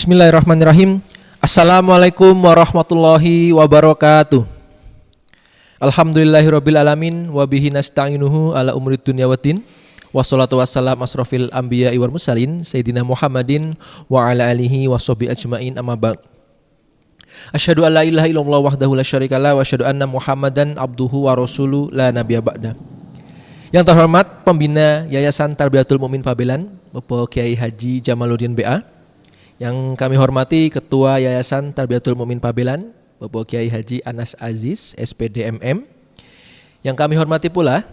Bismillahirrahmanirrahim. Assalamualaikum warahmatullahi wabarakatuh. Alhamdulillahirabbil alamin wa bihi nasta'inuhu ala umurid dunya waddin. Wassalatu wassalam asrofil anbiya'i wal mursalin sayyidina Muhammadin wa ala alihi washabihi ajmain, amma ba'd. Asyhadu an la ilaha illallah wahdahu la syarikalah wa asyhadu anna Muhammadan abduhu wa rasuluhu la nabiyya ba'da. Yang terhormat pembina Yayasan Tarbiyatul Mukmin Pabelan, Bapak Kiai Haji Jamaluddin BA. Yang kami hormati Ketua Yayasan Tarbiyatul Mukmin Pabelan, Bapak Kiai Haji Anas Aziz, SPD MM. Yang kami hormati pula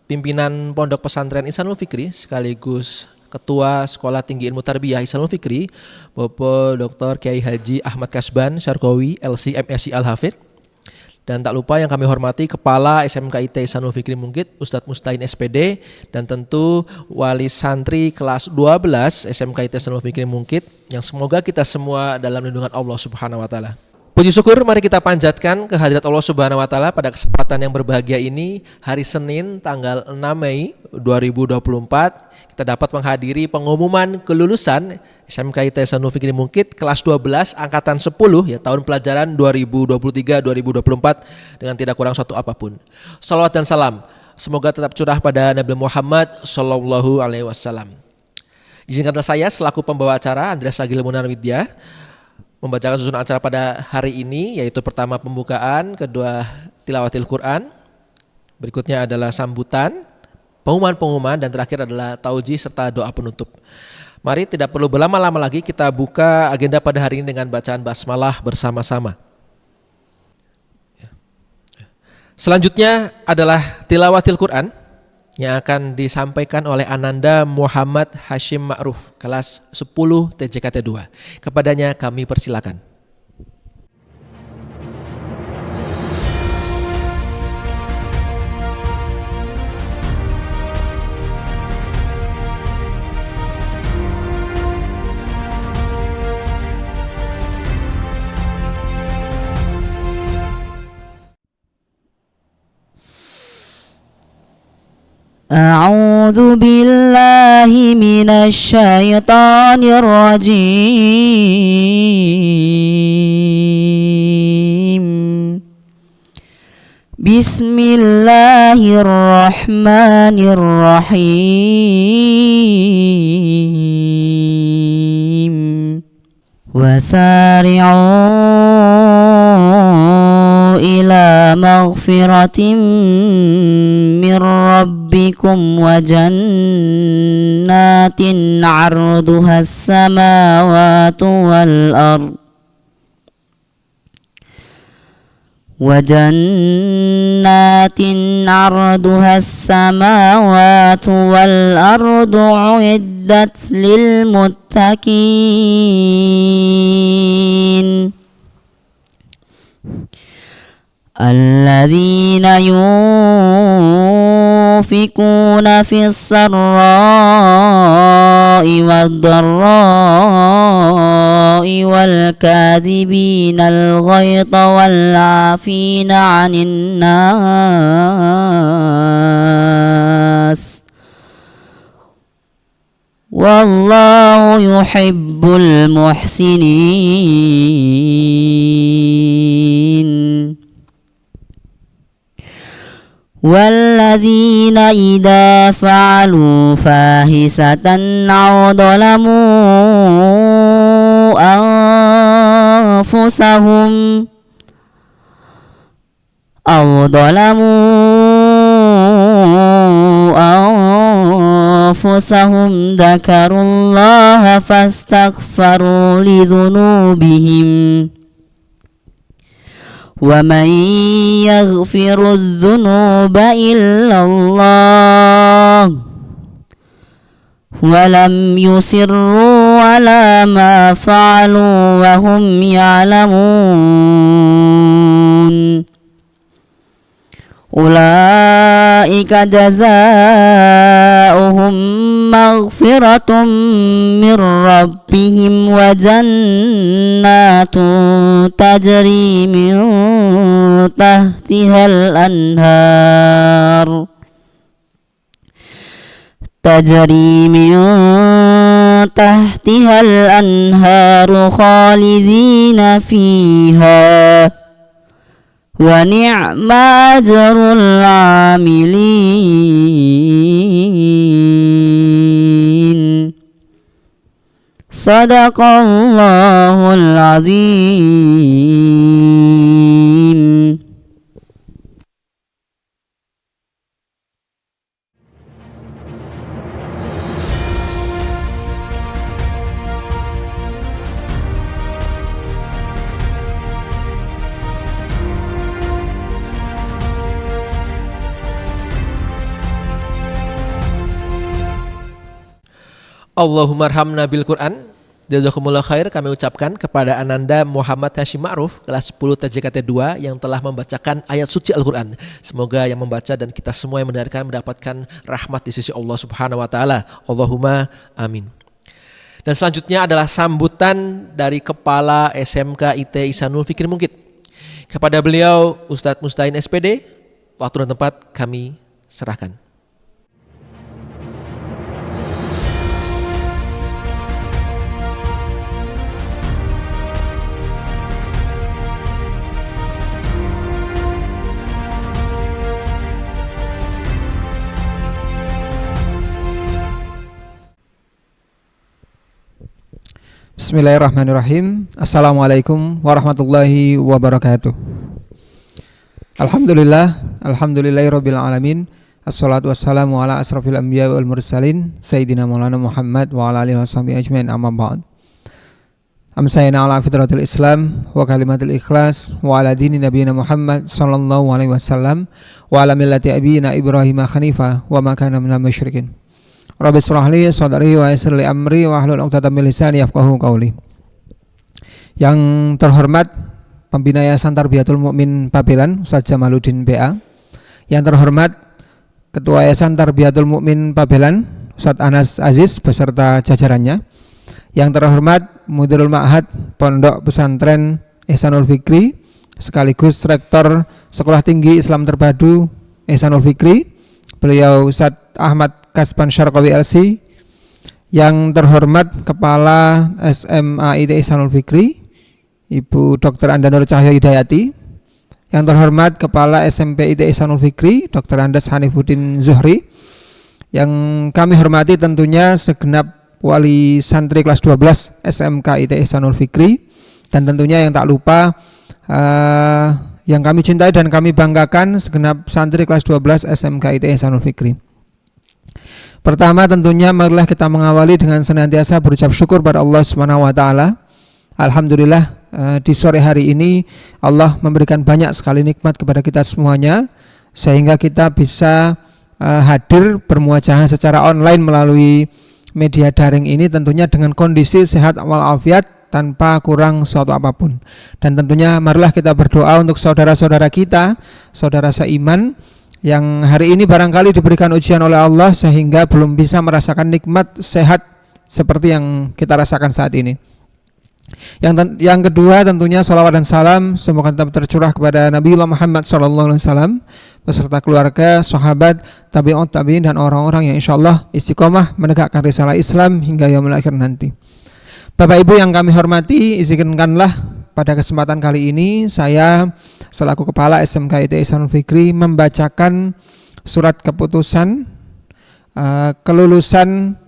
pimpinan Pondok Pesantren Ihsanul Fikri sekaligus Ketua Sekolah Tinggi Ilmu Tarbiyah Ihsanul Fikri, Bapak Dr. Kiai Haji Ahmad Kasban Syarqawi, LC MSc Al-Hafidh. Dan tak lupa yang kami hormati Kepala SMKIT Ihsanul Fikri Mungkit, Ustadz Mustain SPD, dan tentu wali santri kelas 12 SMKIT Ihsanul Fikri Mungkit, yang semoga kita semua dalam lindungan Allah Subhanahu wa taala. Puji syukur mari kita panjatkan kehadirat Allah Subhanahu wa taala pada kesempatan yang berbahagia ini, hari Senin tanggal 6 Mei 2024 kita dapat menghadiri pengumuman kelulusan SMKIT Ihsanul Fikri Mungkit kelas 12 angkatan 10 ya, tahun pelajaran 2023-2024 dengan tidak kurang suatu apapun. Salawat dan salam semoga tetap curah pada Nabi Muhammad sallallahu alaihi wasallam. Izinkanlah saya selaku pembawa acara Andreas Agil Munarwidya membacakan susunan acara pada hari ini, yaitu pertama pembukaan, kedua tilawatil Quran, berikutnya adalah sambutan, pengumuman dan terakhir adalah tauji serta doa penutup. Mari tidak perlu berlama-lama lagi, kita buka agenda pada hari ini dengan bacaan basmalah bersama-sama. Selanjutnya adalah tilawatil Quran yang akan disampaikan oleh Ananda Muhammad Hashim Ma'ruf, kelas 10 TJKT 2. Kepadanya kami persilakan. A'udzu billahi minasyaitonir rajim. Bismillahirrahmanirrahim. Wasari'u ila maghfiratin min rabbikum wa jannatin 'arduhas samawati wal ard uiddat lil muttaqin الذين ينفقون في السراء والضراء والكاذبين الغيظ والعافين عن الناس والله يحب المحسنين والذين إذا فعلوا فاحشة أو ظلموا أنفسهم ذكروا الله فاستغفروا لذنوبهم ومن يغفر الذنوب إلا الله ولم يصروا على ما فعلوا وهم يعلمون أولئك جزاؤهم مغفرة من ربهم وجنات تجري من تحتها الأنهار تجري من تحتها الأنهار خالدين فيها ونعم أجر العاملين صدق الله العظيم. Allahumma arhamna bil Quran. Jazakumullah khair kami ucapkan kepada Ananda Muhammad Hashim Ma'ruf kelas 10 TJKT 2 yang telah membacakan ayat suci Al-Quran. Semoga yang membaca dan kita semua yang mendengarkan mendapatkan rahmat di sisi Allah Subhanahu wa taala. Allahumma amin. Dan selanjutnya adalah sambutan dari Kepala SMK IT Ihsanul Fikri Mungkit. Kepada beliau Ustadz Mustain SPD, waktu dan tempat kami serahkan. Bismillahirrahmanirrahim. Assalamualaikum warahmatullahi wabarakatuh. Alhamdulillahirabbil alamin. Assalatu wassalamu ala asrafil anbiya wal mursalin sayyidina Maulana Muhammad wa ala alihi washabihi ajmain, amma ba'd. Amsayna ala fitratil Islam wa kalimatul ikhlas wa ala dini nabiyina Muhammad sallallahu alaihi wasallam wa ala millati abiyina Ibrahim hanifa wa ma kana minal musyrikin. Rabbi shrah li sadri wa yassir li amri wa hlul 'uqdatam min lisani yafqahu qawli. Yang terhormat Pembina Yayasan Tarbiyatul Mukmin Babelan Ustaz Jamaluddin BA. Yang terhormat Ketua Yayasan Tarbiyatul Mukmin Babelan Ustaz Anas Aziz beserta jajarannya. Yang terhormat Mudirul Ma'had Pondok Pesantren Ihsanul Fikri sekaligus Rektor Sekolah Tinggi Islam Terpadu Ihsanul Fikri, beliau Ustaz Ahmad Kasban Syarqawi LC. Yang terhormat Kepala SMA IT Ihsanul Fikri Ibu Dr. Anda Nur Cahyo Hidayati. Yang terhormat Kepala SMP IT Ihsanul Fikri Dr. Andes Hanifuddin Zuhri. Yang kami hormati tentunya segenap wali santri kelas 12 SMK IT Ihsanul Fikri, dan tentunya yang tak lupa yang kami cintai dan kami banggakan segenap santri kelas 12 SMK IT Ihsanul Fikri. Pertama tentunya marilah kita mengawali dengan senantiasa berucap syukur pada Allah Subhanahu wa taala. Alhamdulillah di sore hari ini Allah memberikan banyak sekali nikmat kepada kita semuanya sehingga kita bisa hadir bermuajahah secara online melalui media daring ini, tentunya dengan kondisi sehat walafiat tanpa kurang suatu apapun. Dan tentunya marilah kita berdoa untuk saudara-saudara kita, saudara seiman yang hari ini barangkali diberikan ujian oleh Allah sehingga belum bisa merasakan nikmat sehat seperti yang kita rasakan saat ini. Yang kedua tentunya salawat dan salam semoga tetap tercurah kepada Nabiullah Muhammad SAW beserta keluarga, sahabat, tabi'ut tabi'in dan orang-orang yang insyaallah istiqomah menegakkan risalah Islam hingga yaumul akhir nanti. Bapak Ibu yang kami hormati, izinkanlah pada kesempatan kali ini saya selaku Kepala SMK IT Ihsanul Fikri membacakan surat keputusan kelulusan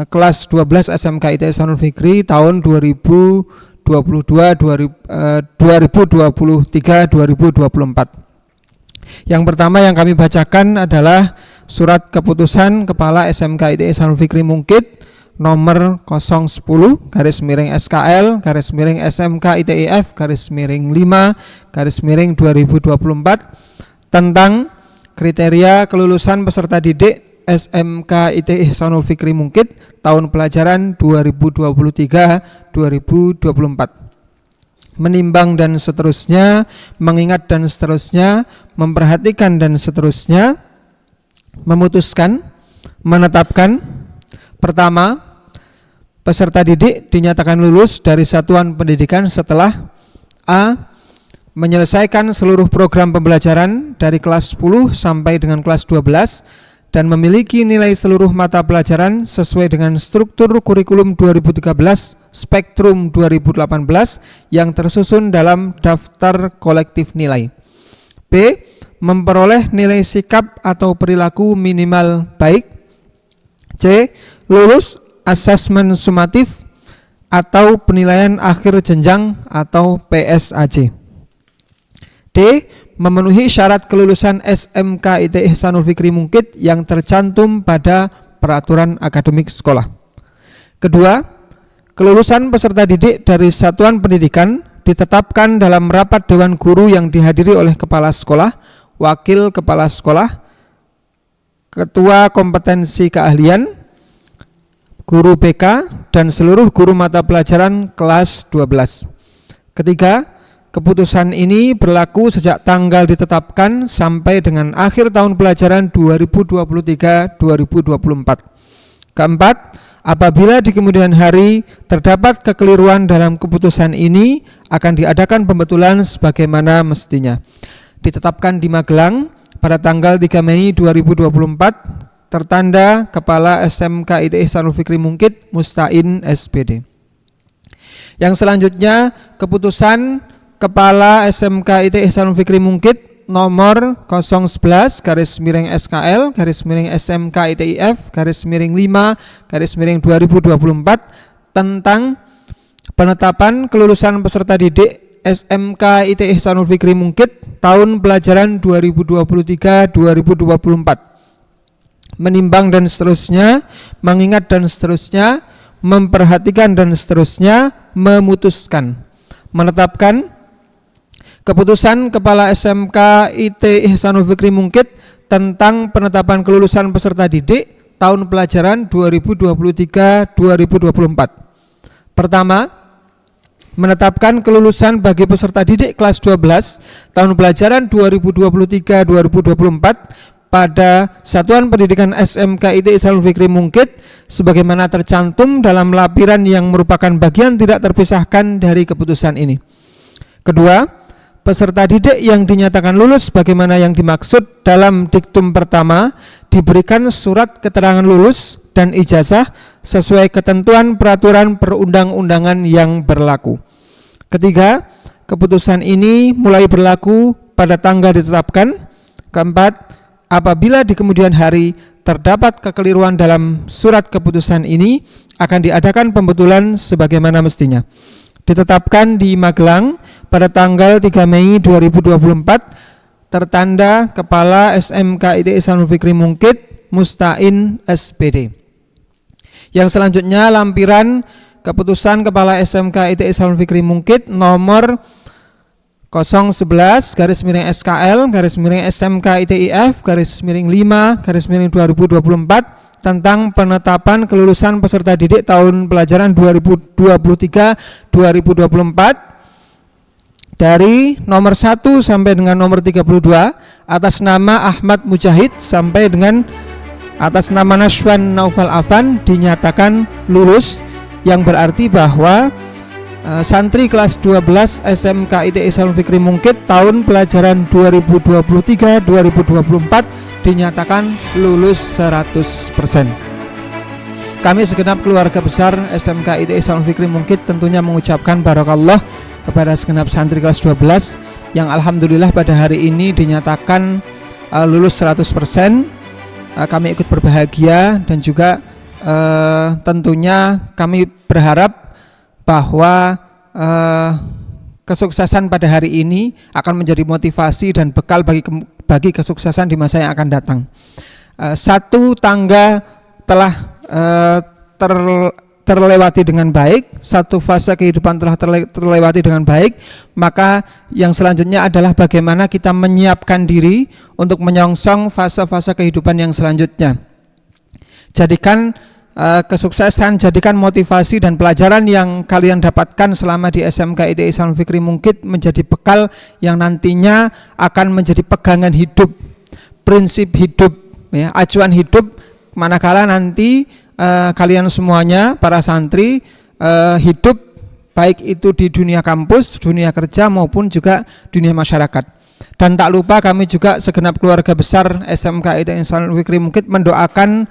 kelas 12 SMK IT Ihsanul Fikri tahun 2023-2024. Yang pertama yang kami bacakan adalah surat keputusan Kepala SMK IT Ihsanul Fikri Mungkit nomor 010-SKL-SMK-ITIF-5-2024 tentang kriteria kelulusan peserta didik SMK IT Ihsanul Fikri Mungkit tahun pelajaran 2023-2024. Menimbang dan seterusnya, mengingat dan seterusnya, memperhatikan dan seterusnya, memutuskan, menetapkan. Pertama, peserta didik dinyatakan lulus dari satuan pendidikan setelah A. menyelesaikan seluruh program pembelajaran dari kelas 10 sampai dengan kelas 12 dan memiliki nilai seluruh mata pelajaran sesuai dengan struktur kurikulum 2013 Spektrum 2018 yang tersusun dalam daftar kolektif nilai. B. Memperoleh nilai sikap atau perilaku minimal baik. C. Lulus asesmen sumatif atau penilaian akhir jenjang atau PSAJ. D. Memenuhi syarat kelulusan SMK IT Ihsanul Fikri Mungkit yang tercantum pada peraturan akademik sekolah. Kedua, kelulusan peserta didik dari satuan pendidikan ditetapkan dalam rapat dewan guru yang dihadiri oleh kepala sekolah, wakil kepala sekolah, ketua kompetensi keahlian, guru BK, dan seluruh guru mata pelajaran kelas 12. Ketiga, keputusan ini berlaku sejak tanggal ditetapkan sampai dengan akhir tahun pelajaran 2023-2024. Keempat, apabila di kemudian hari terdapat kekeliruan dalam keputusan ini, akan diadakan pembetulan sebagaimana mestinya. Ditetapkan di Magelang pada tanggal 3 Mei 2024, tertanda Kepala SMK IT Ihsanul Fikri Mungkit Mustain SPD. Yang selanjutnya, keputusan Kepala SMK IT Ihsanul Fikri Mungkit nomor 011/SKL/SMK ITIF/5/2024 tentang penetapan kelulusan peserta didik SMK IT Ihsanul Fikri Mungkit tahun pelajaran 2023-2024. Menimbang dan seterusnya, mengingat dan seterusnya, memperhatikan dan seterusnya, memutuskan, menetapkan keputusan Kepala SMK IT Ihsanul Fikri Mungkit tentang penetapan kelulusan peserta didik tahun pelajaran 2023-2024. Pertama, menetapkan kelulusan bagi peserta didik kelas 12 tahun pelajaran 2023-2024 pada Satuan Pendidikan SMK IT Ihsanul Fikri Mungkit sebagaimana tercantum dalam lapiran yang merupakan bagian tidak terpisahkan dari keputusan ini. Kedua, peserta didik yang dinyatakan lulus sebagaimana yang dimaksud dalam diktum pertama diberikan surat keterangan lulus dan ijazah sesuai ketentuan peraturan perundang-undangan yang berlaku. Ketiga, keputusan ini mulai berlaku pada tanggal ditetapkan. Keempat, apabila di kemudian hari terdapat kekeliruan dalam surat keputusan ini, akan diadakan pembetulan sebagaimana mestinya. Ditetapkan di Magelang pada tanggal 3 Mei 2024, tertanda Kepala SMK IT Ihsanul Fikri Mungkit Mustain SPD. Yang selanjutnya, lampiran keputusan Kepala SMK IT Ihsanul Fikri Mungkit nomor 011/SKL/SMK ITIF/5/2024 tentang penetapan kelulusan peserta didik tahun pelajaran 2023-2024 dari nomor 1 sampai dengan nomor 32 atas nama Ahmad Mujahid sampai dengan atas nama Nashwan Naufal Afan dinyatakan lulus, yang berarti bahwa santri kelas 12 SMK IT Ihsanul Fikri Mungkit tahun pelajaran 2023-2024 dinyatakan lulus 100%. Kami segenap keluarga besar SMK IT Ihsanul Fikri Mungkit tentunya mengucapkan barakallah kepada segenap santri kelas 12 yang alhamdulillah pada hari ini dinyatakan lulus 100%. Kami ikut berbahagia dan juga tentunya kami berharap bahwa kesuksesan pada hari ini akan menjadi motivasi dan bekal bagi kesuksesan di masa yang akan datang. Satu tangga telah terlewati dengan baik, satu fase kehidupan telah terlewati dengan baik, maka yang selanjutnya adalah bagaimana kita menyiapkan diri untuk menyongsong fase-fase kehidupan yang selanjutnya. Jadikan kesuksesan, jadikan motivasi dan pelajaran yang kalian dapatkan selama di SMK IT Ihsanul Fikri Mungkit menjadi bekal yang nantinya akan menjadi pegangan hidup, prinsip hidup, ya, acuan hidup manakala nanti kalian semuanya para santri hidup baik itu di dunia kampus, dunia kerja maupun juga dunia masyarakat. Dan tak lupa kami juga segenap keluarga besar SMK ITN Sanul Fikri Mungkit mendoakan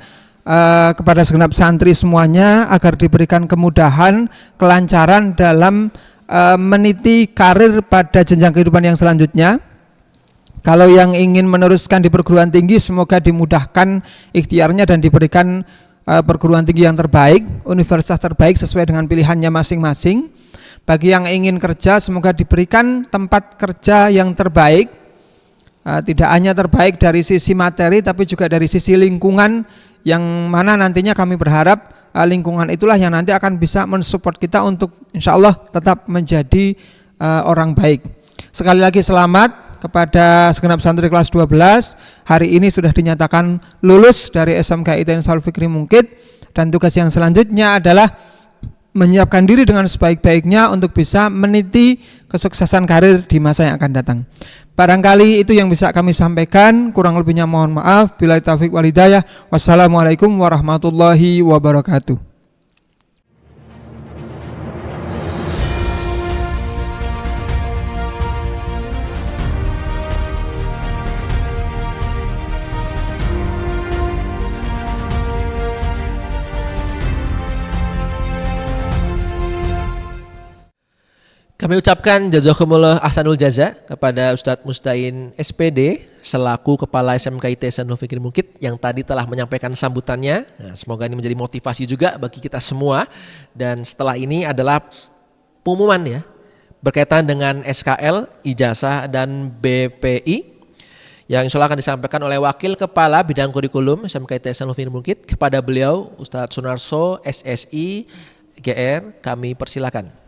kepada segenap santri semuanya agar diberikan kemudahan, kelancaran dalam meniti karir pada jenjang kehidupan yang selanjutnya. Kalau yang ingin meneruskan di perguruan tinggi, semoga dimudahkan ikhtiarnya dan diberikan perguruan tinggi yang terbaik, universitas terbaik sesuai dengan pilihannya masing-masing. Bagi yang ingin kerja, semoga diberikan tempat kerja yang terbaik, tidak hanya terbaik dari sisi materi, tapi juga dari sisi lingkungan, yang mana nantinya kami berharap lingkungan itulah yang nanti akan bisa mensupport kita untuk insya Allah tetap menjadi orang baik. Sekali lagi selamat kepada segenap santri kelas 12. Hari ini sudah dinyatakan lulus dari SMK ITN Sanul Fikri Mungkit, dan tugas yang selanjutnya adalah menyiapkan diri dengan sebaik-baiknya untuk bisa meniti kesuksesan karir di masa yang akan datang. Barangkali itu yang bisa kami sampaikan, kurang lebihnya mohon maaf. Billahi taufiq wal hidayah. Wassalamualaikum warahmatullahi wabarakatuh. Kami ucapkan jazakumullah ahsanul jaza kepada Ustadz Mustain SPD selaku Kepala SMK ITN Sanul Fikri Mungkit yang tadi telah menyampaikan sambutannya. Nah, semoga ini menjadi motivasi juga bagi kita semua. Dan setelah ini adalah pengumuman ya berkaitan dengan SKL, ijazah dan BPI yang insya Allah akan disampaikan oleh Wakil Kepala Bidang Kurikulum SMK ITN Sanul Fikri Mungkit. Kepada beliau Ustadz Sunarso SSI GR, kami persilakan.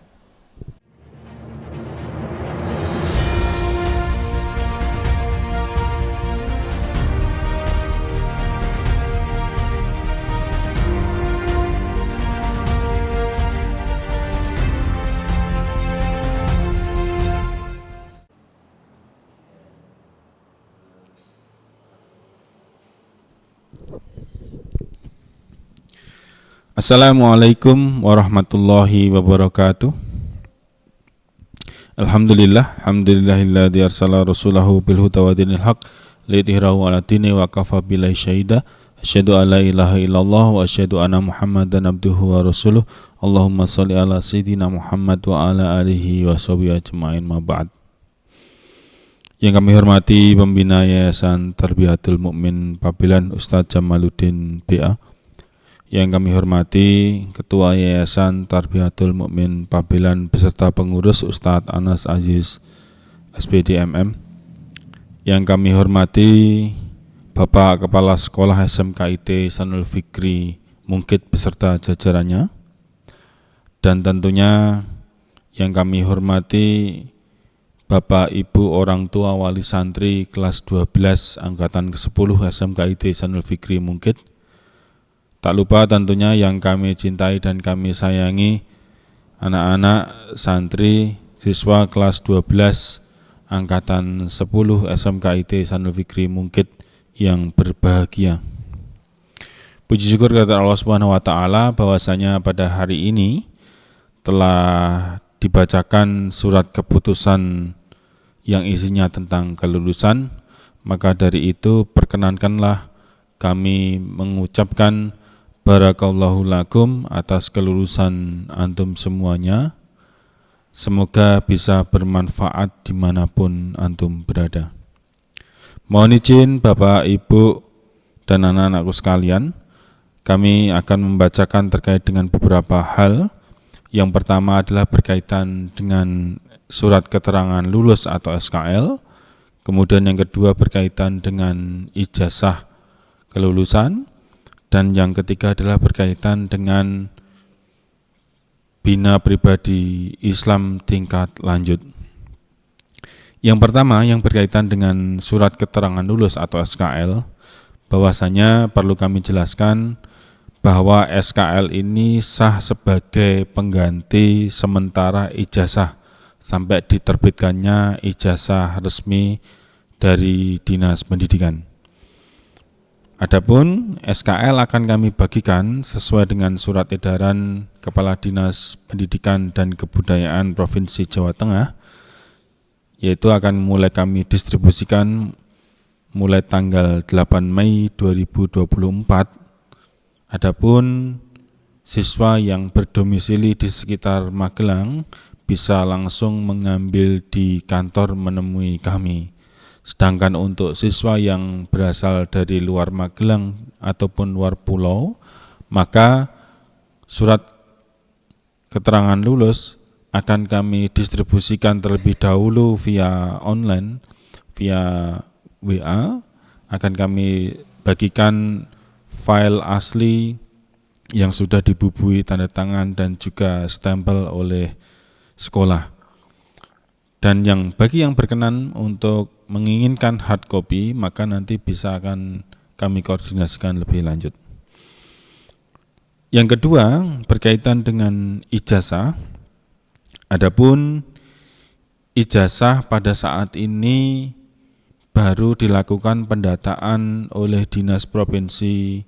Assalamualaikum warahmatullahi wabarakatuh. Alhamdulillah, alhamdulillahilladzi arsala rasulahu bil huda wa dinil haq liyudhhirahu 'ala dini wa kafa billahi syahida. Asyhadu an la ilaha illallah wa asyhadu anna Muhammadan abduhu wa rasuluh. Allahumma shalli ala sayyidina Muhammad wa ala alihi wa sahbihi ajma'in, ma ba'd. Yang kami hormati pembina Yayasan Tarbiyatul Mukmin Pabelan Ustadz Jamaluddin BA. Yang kami hormati Ketua Yayasan Tarbiyatul Mukmin Pabelan beserta pengurus Ustadz Anas Aziz SPD MM. Yang kami hormati Bapak Kepala Sekolah SMK ITN Sanul Fikri Mungkit beserta jajarannya. Dan tentunya yang kami hormati Bapak Ibu orang tua wali santri kelas 12 angkatan ke-10 SMK ITN Sanul Fikri Mungkit. Tak lupa tentunya yang kami cintai dan kami sayangi anak-anak santri siswa kelas 12 angkatan 10 SMK ITN Sanul Fikri Mungkit yang berbahagia. Puji syukur kepada Allah Subhanahu wa taala bahwasanya pada hari ini telah dibacakan surat keputusan yang isinya tentang kelulusan. Maka dari itu perkenankanlah kami mengucapkan barakallahu lakum atas kelulusan antum semuanya. Semoga bisa bermanfaat dimanapun antum berada. Mohon izin Bapak, Ibu, dan anak-anakku sekalian, kami akan membacakan terkait dengan beberapa hal. Yang pertama adalah berkaitan dengan surat keterangan lulus atau SKL. Kemudian yang kedua berkaitan dengan ijazah kelulusan. Dan yang ketiga adalah berkaitan dengan bina pribadi Islam tingkat lanjut. Yang pertama yang berkaitan dengan surat keterangan lulus atau SKL, bahwasanya perlu kami jelaskan bahwa SKL ini sah sebagai pengganti sementara ijazah sampai diterbitkannya ijazah resmi dari Dinas Pendidikan. Adapun SKL akan kami bagikan sesuai dengan surat edaran Kepala Dinas Pendidikan dan Kebudayaan Provinsi Jawa Tengah yaitu akan mulai kami distribusikan mulai tanggal 8 Mei 2024. Adapun siswa yang berdomisili di sekitar Magelang bisa langsung mengambil di kantor menemui kami. Sedangkan untuk siswa yang berasal dari luar Magelang ataupun luar pulau, maka surat keterangan lulus akan kami distribusikan terlebih dahulu via online, via WA, akan kami bagikan file asli yang sudah dibubui tanda tangan dan juga stempel oleh sekolah. Dan bagi yang berkenan untuk menginginkan hard copy, maka nanti bisa akan kami koordinasikan lebih lanjut. Yang kedua, berkaitan dengan ijazah. Adapun ijazah pada saat ini baru dilakukan pendataan oleh Dinas Provinsi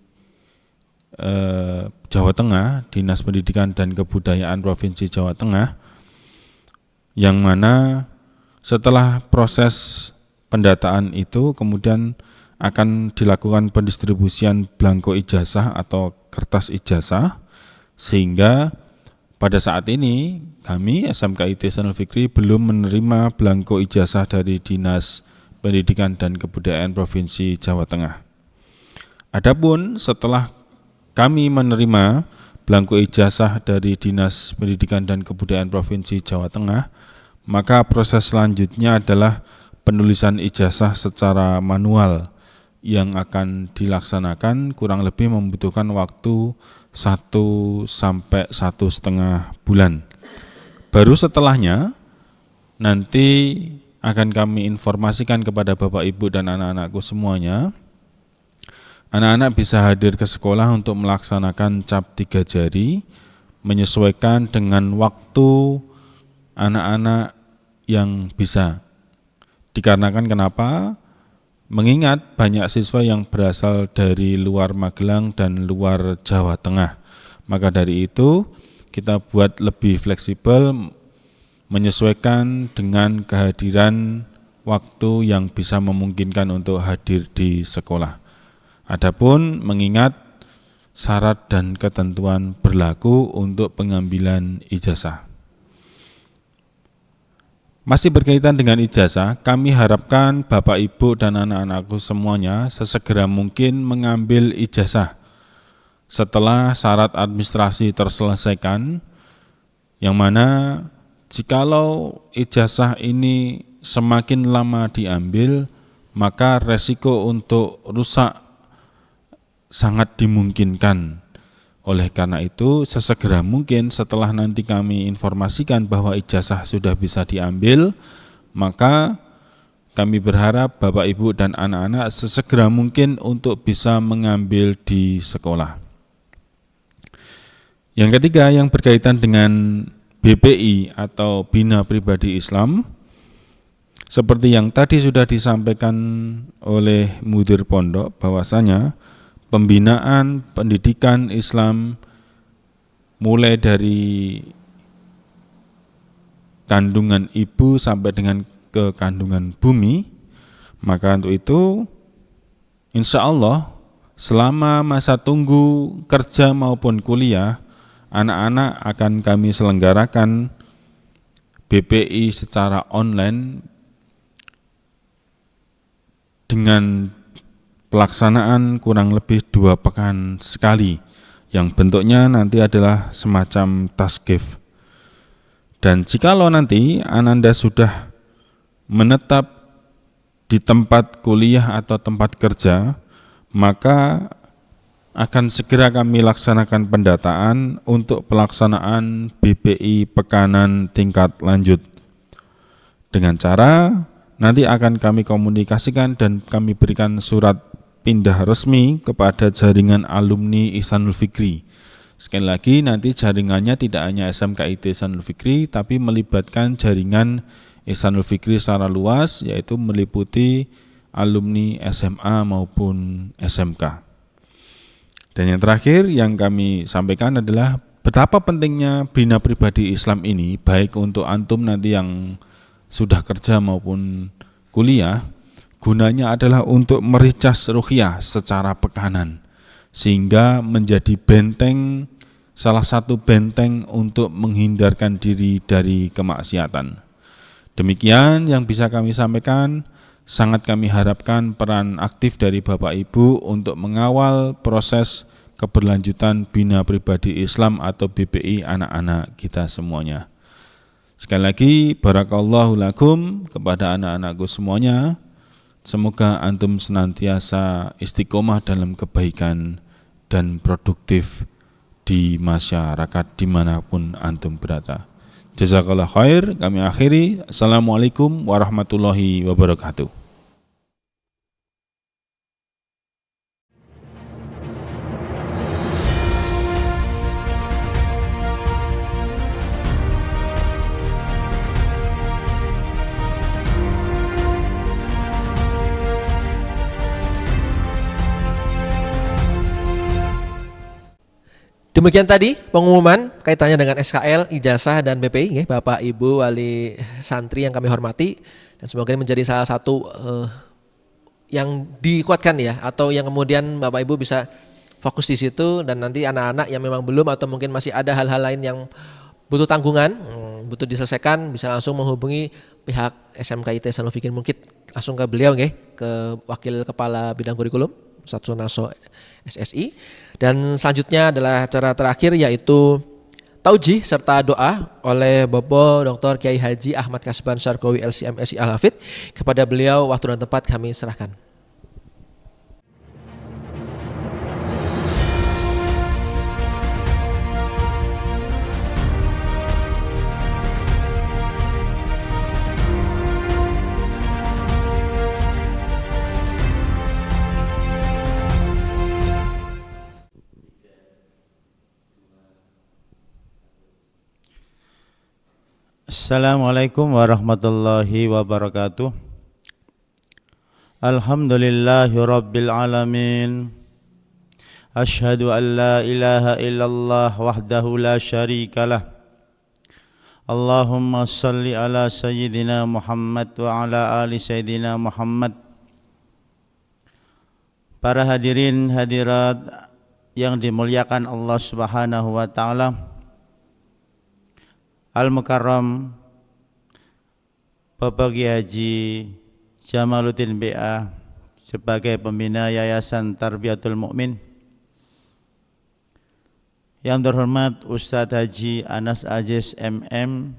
Jawa Tengah, Dinas Pendidikan dan Kebudayaan Provinsi Jawa Tengah, yang mana setelah proses pendataan itu kemudian akan dilakukan pendistribusian belangko ijazah atau kertas ijazah, sehingga pada saat ini kami SMKIT Ihsanul Fikri belum menerima belangko ijazah dari Dinas Pendidikan dan Kebudayaan Provinsi Jawa Tengah. Adapun setelah kami menerima belangko ijazah dari Dinas Pendidikan dan Kebudayaan Provinsi Jawa Tengah, maka proses selanjutnya adalah penulisan ijazah secara manual yang akan dilaksanakan kurang lebih membutuhkan waktu 1 sampai 1,5 bulan. Baru setelahnya nanti akan kami informasikan kepada Bapak Ibu dan anak-anakku semuanya. Anak-anak bisa hadir ke sekolah untuk melaksanakan cap 3 jari menyesuaikan dengan waktu anak-anak yang bisa. Dikarenakan kenapa? Mengingat banyak siswa yang berasal dari luar Magelang dan luar Jawa Tengah. Maka dari itu kita buat lebih fleksibel menyesuaikan dengan kehadiran waktu yang bisa memungkinkan untuk hadir di sekolah. Adapun mengingat syarat dan ketentuan berlaku untuk pengambilan ijazah. Masih berkaitan dengan ijazah, kami harapkan Bapak Ibu dan anak-anakku semuanya sesegera mungkin mengambil ijazah setelah syarat administrasi terselesaikan, yang mana jikalau ijazah ini semakin lama diambil, maka resiko untuk rusak sangat dimungkinkan. Oleh karena itu, sesegera mungkin setelah nanti kami informasikan bahwa ijazah sudah bisa diambil, maka kami berharap Bapak Ibu dan anak-anak sesegera mungkin untuk bisa mengambil di sekolah. Yang ketiga, yang berkaitan dengan BPI atau Bina Pribadi Islam, seperti yang tadi sudah disampaikan oleh Mudir Pondok, bahwasanya pembinaan pendidikan Islam mulai dari kandungan ibu sampai dengan ke kandungan bumi, maka untuk itu insya Allah selama masa tunggu kerja maupun kuliah, anak-anak akan kami selenggarakan BPI secara online dengan pelaksanaan kurang lebih 2 pekan sekali, yang bentuknya nanti adalah semacam taskif. Dan jikalau nanti Ananda sudah menetap di tempat kuliah atau tempat kerja, maka akan segera kami laksanakan pendataan untuk pelaksanaan BPI pekanan tingkat lanjut. Dengan cara nanti akan kami komunikasikan dan kami berikan surat pindah resmi kepada jaringan alumni Ihsanul Fikri. Sekali lagi, nanti jaringannya tidak hanya SMKIT Ihsanul Fikri, tapi melibatkan jaringan Ihsanul Fikri secara luas, yaitu meliputi alumni SMA maupun SMK. Dan yang terakhir yang kami sampaikan adalah betapa pentingnya Bina Pribadi Islam ini, baik untuk antum nanti yang sudah kerja maupun kuliah, gunanya adalah untuk mericas ruhiyah secara pekanan, sehingga menjadi benteng, salah satu benteng untuk menghindarkan diri dari kemaksiatan. Demikian yang bisa kami sampaikan. Sangat kami harapkan peran aktif dari Bapak Ibu untuk mengawal proses keberlanjutan Bina Pribadi Islam atau BPI anak-anak kita semuanya. Sekali lagi, barakallahu lakum kepada anak-anakku semuanya. Semoga antum senantiasa istiqomah dalam kebaikan dan produktif di masyarakat dimanapun antum berada. Jazakallah khair, kami akhiri. Assalamualaikum warahmatullahi wabarakatuh. Demikian tadi pengumuman kaitannya dengan SKL, ijazah dan BPI, Bapak Ibu wali santri yang kami hormati, dan semoga ini menjadi salah satu yang dikuatkan ya, atau yang kemudian Bapak Ibu bisa fokus di situ, dan nanti anak-anak yang memang belum atau mungkin masih ada hal-hal lain yang butuh tanggungan, butuh diselesaikan, bisa langsung menghubungi pihak SMKIT Ihsanul Fikri Mungkit, langsung ke beliau ke Wakil Kepala Bidang Kurikulum Ustadz Sunarso SSI. Dan selanjutnya adalah acara terakhir, yaitu taujih serta doa oleh Bapak Dr. Kiai Haji Ahmad Kasban Syarqawi LCM SI Al-Hafidh. Kepada beliau waktu dan tempat kami serahkan. Assalamualaikum warahmatullahi wabarakatuh. Alhamdulillahi rabbil alamin. Ashhadu an la ilaha illallah wahdahu la syarikalah. Allahumma salli ala sayyidina Muhammad wa ala ali sayyidina Muhammad. Para hadirin hadirat yang dimuliakan Allah Subhanahu wa taala, Al-Mukarram Bapak Kiai Haji Jamaluddin BA sebagai pembina Yayasan Tarbiyatul Mukmin, yang terhormat Ustadz Haji Anas Aziz MM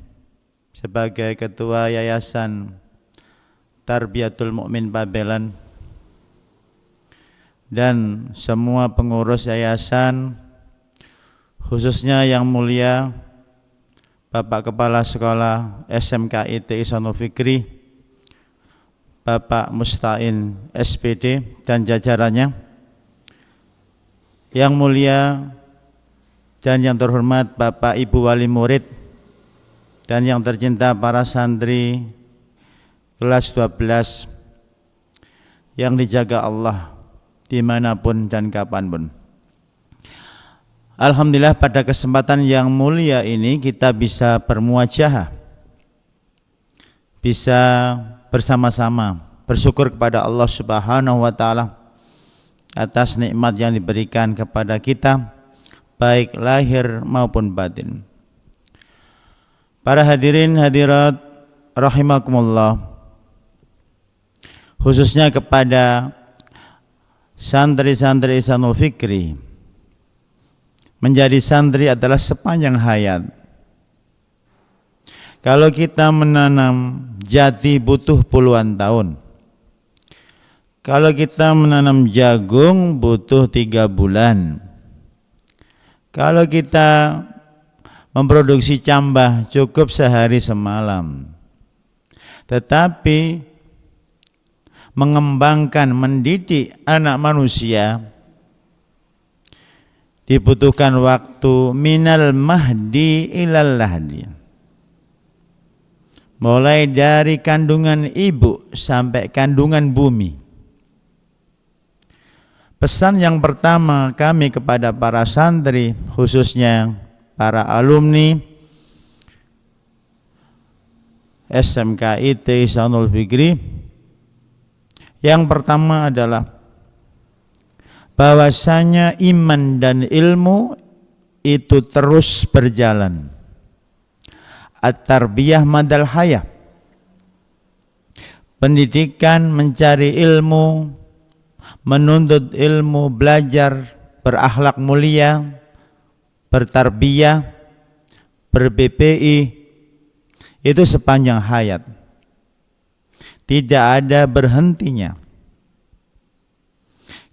sebagai Ketua Yayasan Tarbiyatul Mukmin Babelan, dan semua pengurus yayasan, khususnya yang mulia Bapak Kepala Sekolah SMKIT Ihsanul Fikri, Bapak Mustain SPD dan jajarannya, yang mulia dan yang terhormat Bapak Ibu Wali Murid, dan yang tercinta para santri kelas 12 yang dijaga Allah dimanapun dan kapanpun. Alhamdulillah, pada kesempatan yang mulia ini kita bisa bermuajahah, bisa bersama-sama bersyukur kepada Allah Subhanahu wa taala atas nikmat yang diberikan kepada kita, baik lahir maupun batin. Para hadirin hadirat rahimakumullah, khususnya kepada santri-santri Ihsanul Fikri, menjadi santri adalah sepanjang hayat. Kalau kita menanam jati butuh puluhan tahun. Kalau kita menanam jagung butuh 3 bulan. Kalau kita memproduksi cambah cukup sehari semalam. Tetapi mengembangkan, mendidik anak manusia dibutuhkan waktu minal mahdi ilal lahdi, mulai dari kandungan ibu sampai kandungan bumi. Pesan yang pertama kami kepada para santri, khususnya para alumni, SMK IT Ihsanul Fikri. Yang pertama adalah bahwasanya iman dan ilmu itu terus berjalan. At-tarbiyah madal hayah. Pendidikan, mencari ilmu, menuntut ilmu, belajar, berakhlak mulia, bertarbiyah, ber-BPI, itu sepanjang hayat. Tidak ada berhentinya.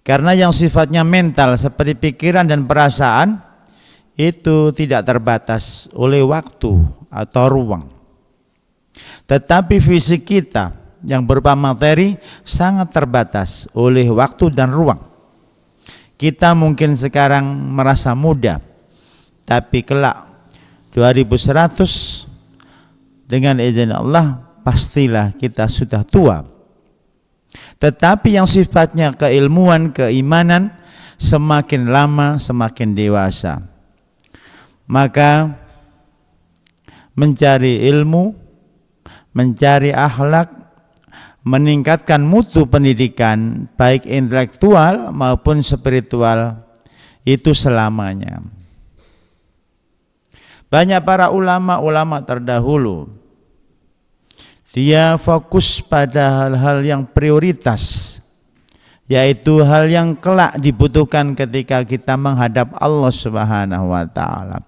Karena yang sifatnya mental seperti pikiran dan perasaan itu tidak terbatas oleh waktu atau ruang. Tetapi fisik kita yang berupa materi sangat terbatas oleh waktu dan ruang. Kita mungkin sekarang merasa muda, tapi kelak 2100 dengan izin Allah pastilah kita sudah tua. Tetapi yang sifatnya keilmuan, keimanan semakin lama semakin dewasa. Maka mencari ilmu, mencari akhlak, meningkatkan mutu pendidikan baik intelektual maupun spiritual itu selamanya. Banyak para ulama terdahulu dia fokus pada hal-hal yang prioritas, yaitu hal yang kelak dibutuhkan ketika kita menghadap Allah Subhanahu wa taala.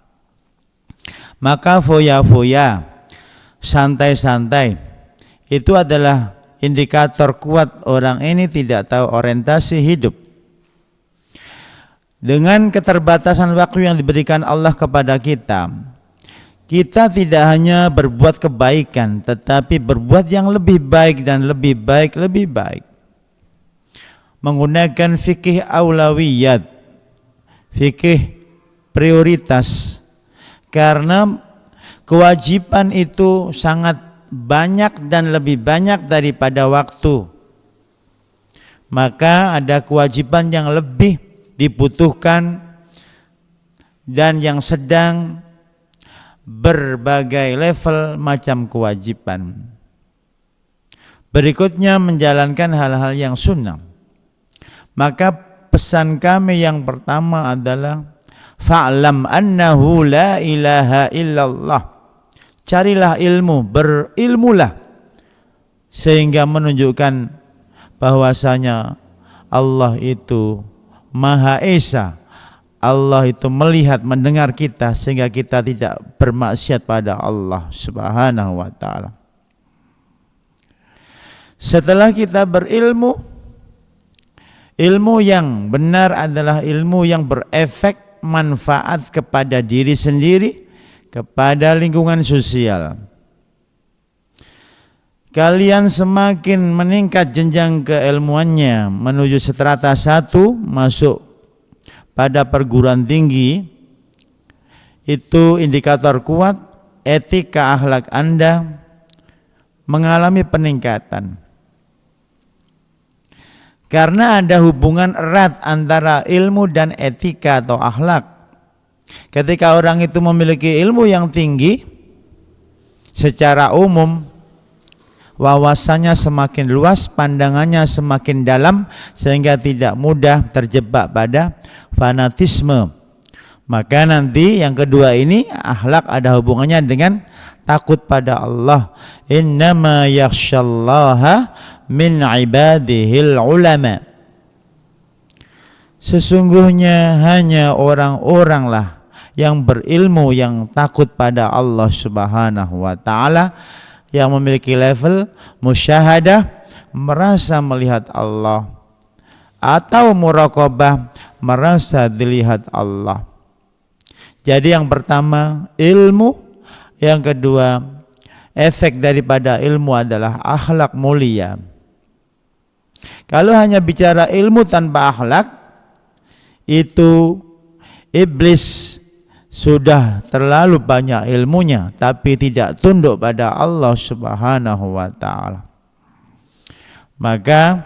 Maka foya-foya, santai-santai itu adalah indikator kuat orang ini tidak tahu orientasi hidup. Dengan keterbatasan waktu yang diberikan Allah kepada kita, kita tidak hanya berbuat kebaikan, tetapi berbuat yang lebih baik dan lebih baik, lebih baik. Menggunakan fikih aulawiyat, fikih prioritas, karena kewajiban itu sangat banyak dan lebih banyak daripada waktu. Maka ada kewajiban yang lebih dibutuhkan dan yang sedang berbagai level macam kewajiban. Berikutnya menjalankan hal-hal yang sunnah. Maka pesan kami yang pertama adalah fa'lam annahu la ilaha illallah. Carilah ilmu, berilmulah sehingga menunjukkan bahwasanya Allah itu Maha Esa. Allah itu melihat, mendengar kita sehingga kita tidak bermaksiat pada Allah Subhanahu wa taala. Setelah kita berilmu, ilmu yang benar adalah ilmu yang berefek manfaat kepada diri sendiri, kepada lingkungan sosial. Kalian semakin meningkat jenjang keilmuannya menuju strata 1, masuk pada perguruan tinggi, itu indikator kuat etika akhlak Anda mengalami peningkatan. Karena ada hubungan erat antara ilmu dan etika atau akhlak. Ketika orang itu memiliki ilmu yang tinggi, secara umum wawasannya semakin luas, pandangannya semakin dalam, sehingga tidak mudah terjebak pada fanatisme. Maka nanti yang kedua ini, akhlak ada hubungannya dengan takut pada Allah. Innama yakhsyallaha min ibadihil ulama. Sesungguhnya hanya orang-orang lah yang berilmu, yang takut pada Allah Subhanahu wa ta'ala, yang memiliki level musyahadah, merasa melihat Allah, atau muraqabah, merasa dilihat Allah. Jadi yang pertama ilmu, yang kedua efek daripada ilmu adalah akhlak mulia. Kalau hanya bicara ilmu tanpa akhlak, itu iblis sudah terlalu banyak ilmunya tapi tidak tunduk pada Allah Subhanahu wa ta'ala. Maka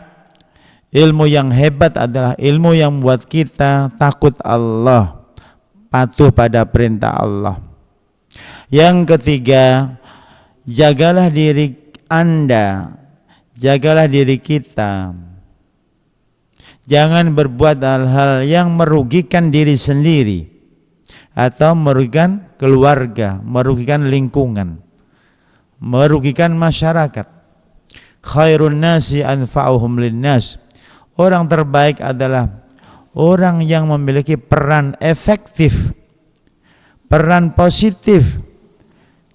ilmu yang hebat adalah ilmu yang membuat kita takut Allah, patuh pada perintah Allah. Yang ketiga, jagalah diri Anda, jagalah diri kita. Jangan berbuat hal-hal yang merugikan diri sendiri atau merugikan keluarga, merugikan lingkungan, merugikan masyarakat. Khairun nasi anfa'uhum linnas. Orang terbaik adalah orang yang memiliki peran efektif, peran positif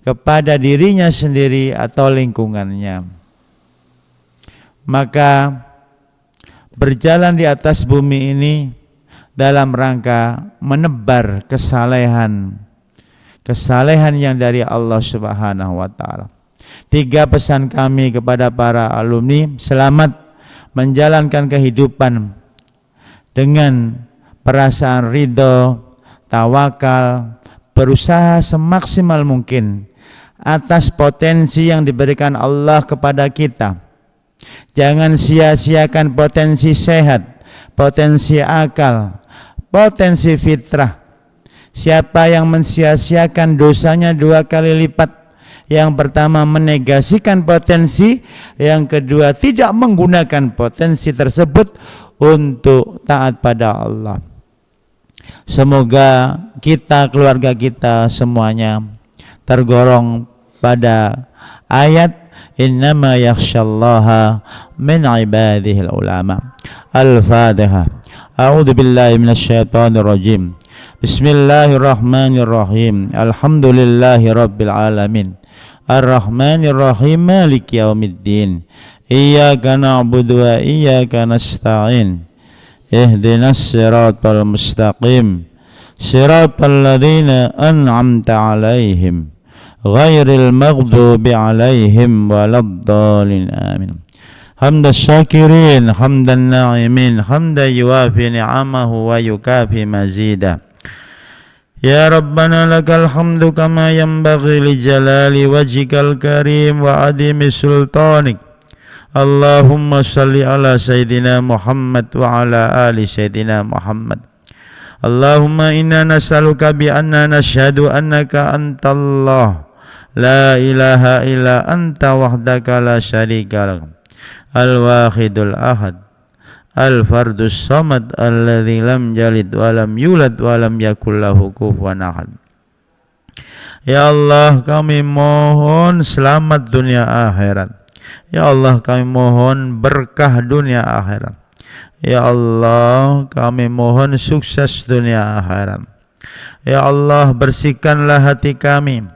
kepada dirinya sendiri atau lingkungannya. Maka berjalan di atas bumi ini dalam rangka menebar kesalehan yang dari Allah Subhanahu wa taala. 3 pesan kami kepada para alumni: selamat menjalankan kehidupan dengan perasaan ridho, tawakal, berusaha semaksimal mungkin atas potensi yang diberikan Allah kepada kita. Jangan sia-siakan potensi sehat, potensi akal, potensi fitrah. Siapa yang mensia-siakan dosanya 2 kali lipat. Yang pertama menegasikan potensi, yang kedua tidak menggunakan potensi tersebut untuk taat pada Allah. Semoga kita, keluarga kita semuanya tergolong pada ayat innama yakhsyallaha min ibadihil ulama. Al-Fatihah. A'udzu billahi minasyaitonir rajim. Bismillahirrahmanirrahim. Alhamdulillahi rabbil alamin. Ar-Rahmanir Rahim, Maliki yaumiddin. Iyyaka na'budu wa iyyaka nasta'in. Ihdinas siratal mustaqim. Siratal ladzina an'amta 'alaihim ghairil maghdubi 'alaihim waladdallin. Amin. Hamdas syakirin, hamdan na'imin, hamdan yuwafi ni'amahu wa yukafi mazida. Ya Rabbana lakal hamdu kama yanbaghi li jalali wajhikal karim wa adimi sultanik. Allahumma salli ala Sayyidina Muhammad wa ala ali Sayyidina Muhammad. Allahumma inna nas'aluka bi anna nashhadu annaka antallah la ilaha illa anta wahdaka la syarika lak al-wahidul ahad al-fardus samad alladzi lam yalid wa lam yulad wa lam yakul lahu kufuwan ahad. Ya Allah, kami mohon selamat dunia akhirat. Ya Allah, kami mohon berkah dunia akhirat. Ya Allah, kami mohon sukses dunia akhirat. Ya Allah, bersihkanlah hati kami,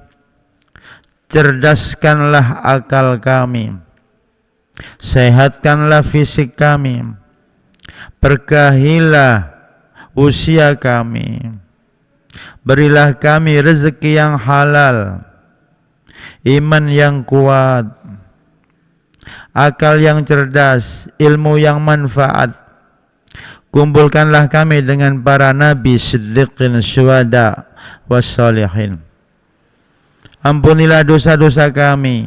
cerdaskanlah akal kami, sehatkanlah fisik kami, berkahilah usia kami, berilah kami rezeki yang halal, iman yang kuat, akal yang cerdas, ilmu yang manfaat. Kumpulkanlah kami dengan para nabi, siddiqin, syuhada, wassalihin. Ampunilah dosa-dosa kami,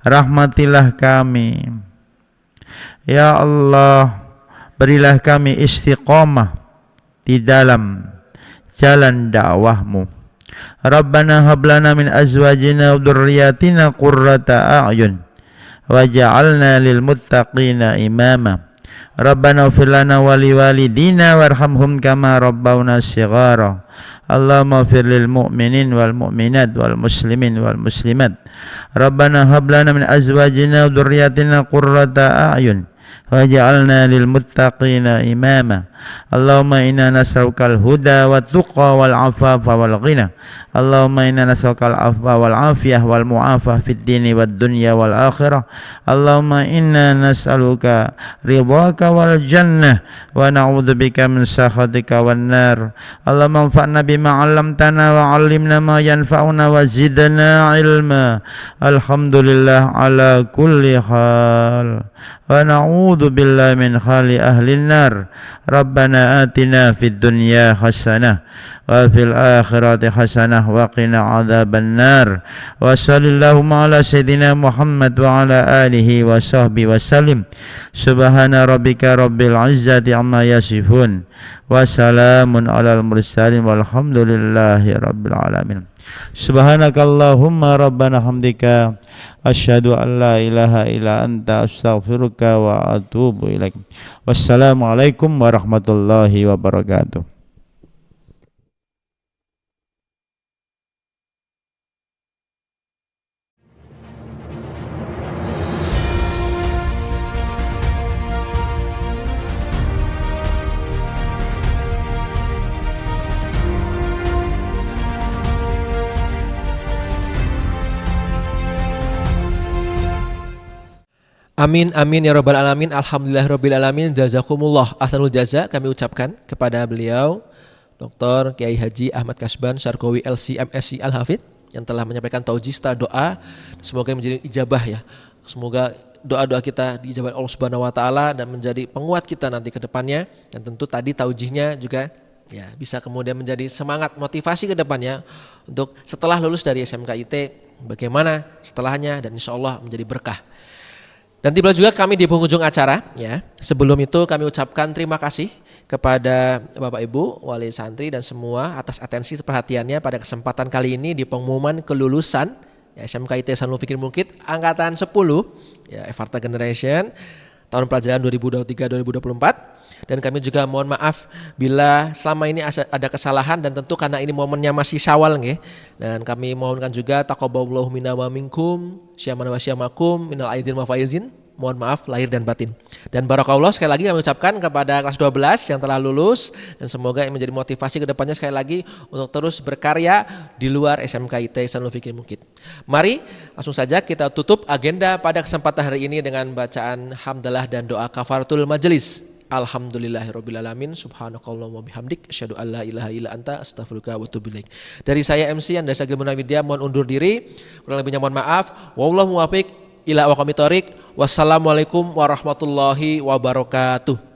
rahmatilah kami. Ya Allah, berilah kami istiqamah di dalam jalan dakwahmu. Rabbana hablana min azwajina wa dzurriyyatina qurrata a'yun waj'alna lil muttaqina imama. Rabbana ighfir lana wa liwalidina warhamhum kama rabbawna shighara. Allahumma ighfir lil mu'minin wal mu'minat wal muslimin wal muslimat. Rabbana hab lana min azwajina wa dzurriyyatina qurrata a'yun waj'alna lil muttaqina imama. Allahumma inna nas'alukal huda wat tuqa wal afafa wal ghina. Allahumma inna nas'alukal afwa wal afiyah wal mu'afah fid dini wad dunya wal akhirah. Allahumma inna nas'aluka ridhaka wal jannah wa na'udzubika min sakhatika wan nar. Allahumma anfa'na bima 'allamtana wa 'allimna ma yanfa'una wa zidna ilma. Alhamdulillah ala kulli hal. ونعوذ بالله من حال أهل النار ربنا آتنا في الدنيا حسنة وفي الآخرة حسنة وقنا عذاب النار وصلى اللهم على سيدنا محمد وعلى آله وصحبه وسلم سبحان ربك رب العزة عما يصفون وسلام على المرسلين والحمد لله رب العالمين سبحانك اللهم ربنا حمدك أشهد أن لا إله إلا أنت أستغفرك وأتوب إليك والسلام عليكم ورحمة الله وبركاته. Amin amin ya rabbal alamin. Alhamdulillahirabbil alamin. Jazakumullah ahsanul jaza kami ucapkan kepada beliau Dr. Kiai Haji Ahmad Kasban Syarqawi LC MSc Al-Hafidh yang telah menyampaikan taujih serta doa. Semoga menjadi ijabah ya. Semoga doa-doa kita diijabah Allah Subhanahu wa taala dan menjadi penguat kita nanti ke depannya. Dan tentu tadi taujihnya juga ya bisa kemudian menjadi semangat motivasi ke depannya untuk setelah lulus dari SMKIT bagaimana setelahnya, dan insya Allah menjadi berkah. Dan tiba juga kami di penghujung acara ya. Sebelum itu kami ucapkan terima kasih kepada Bapak Ibu, wali santri dan semua atas atensi perhatiannya pada kesempatan kali ini di pengumuman kelulusan ya, SMKIT Ihsanul Fikri Mukid angkatan 10 ya, Evarta Generation tahun pelajaran 2023-2024. Dan kami juga mohon maaf bila selama ini ada kesalahan, dan tentu karena ini momennya masih Syawal nggih. Dan kami mohonkan juga taqabbalallahu minna wa minkum syamana wa syamakum minal aidin wa faizin. Mohon maaf lahir dan batin. Dan barakallah sekali lagi kami ucapkan kepada kelas 12 yang telah lulus, dan semoga ini menjadi motivasi ke depannya sekali lagi untuk terus berkarya di luar SMKIT Ihsanul Fikri Mukid. Mari langsung saja kita tutup agenda pada kesempatan hari ini dengan bacaan hamdalah dan doa kafaratul majelis. Alhamdulillahirabbil alamin. Subhanakallahumma bihamdik asyhadu an la ilaha illa anta astaghfiruka wa atubu ilaik. Dari saya MC Anda Sagil Munawidia mohon undur diri. Kurang lebihnya mohon maaf. Wallahu muwaffiq ila aqwamit thoriq. Wassalamualaikum warahmatullahi wabarakatuh.